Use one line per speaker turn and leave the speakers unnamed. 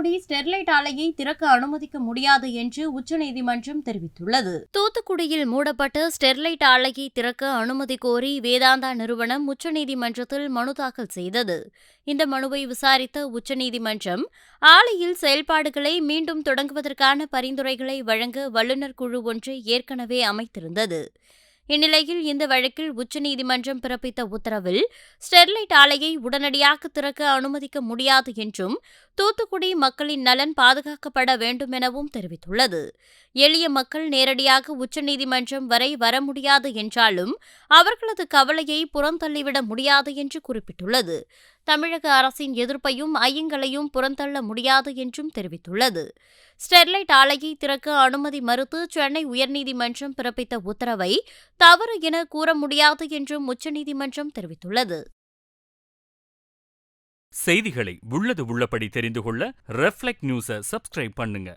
Thoothukudi Sterlite ஆலையை திறக்க அனுமதிக்க முடியாது என்று உச்சநீதிமன்றம் தெரிவித்துள்ளது. தூத்துக்குடியில் மூடப்பட்ட ஸ்டெர்லைட் ஆலையை திறக்க அனுமதி கோரி வேதாந்தா நிறுவனம் உச்சநீதிமன்றத்தில் மனு தாக்கல் செய்தது. இந்த மனுவை விசாரித்த உச்சநீதிமன்றம் ஆலையில் செயல்பாடுகளை மீண்டும் தொடங்குவதற்கான பரிந்துரைகளை வழங்க வல்லுநர் குழு ஒன்றை ஏற்கனவே அமைத்திருந்தது. இந்நிலையில் இந்த வழக்கில் உச்சநீதிமன்றம் பிறப்பித்த உத்தரவில் ஸ்டெர்லைட் ஆலையை உடனடியாக திறக்க அனுமதிக்க முடியாது என்றும் தூத்துக்குடி மக்களின் நலன் பாதுகாக்கப்பட வேண்டும் எனவும் தெரிவித்துள்ளது. எளிய மக்கள் நேரடியாக உச்சநீதிமன்றம் வரை வர முடியாது என்றாலும் அவர்களது கவலையை புறந்தள்ளிவிட முடியாது என்று குறிப்பிட்டுள்ளது. தமிழக அரசின் எதிர்ப்பையும் ஐயங்களையும் புறந்தள்ள முடியாது என்றும் தெரிவித்துள்ளது. ஸ்டெர்லைட் ஆலையை திறக்க அனுமதி மறுத்து சென்னை உயர்நீதிமன்றம் பிறப்பித்த உத்தரவை தவறு என கூற முடியாது என்றும் உச்சநீதிமன்றம் தெரிவித்துள்ளது.
செய்திகளை உள்ளது உள்ளபடி தெரிந்து கொள்ள ரெஃப்ளெக்ட் நியூஸை சப்ஸ்கிரைப் பண்ணுங்க.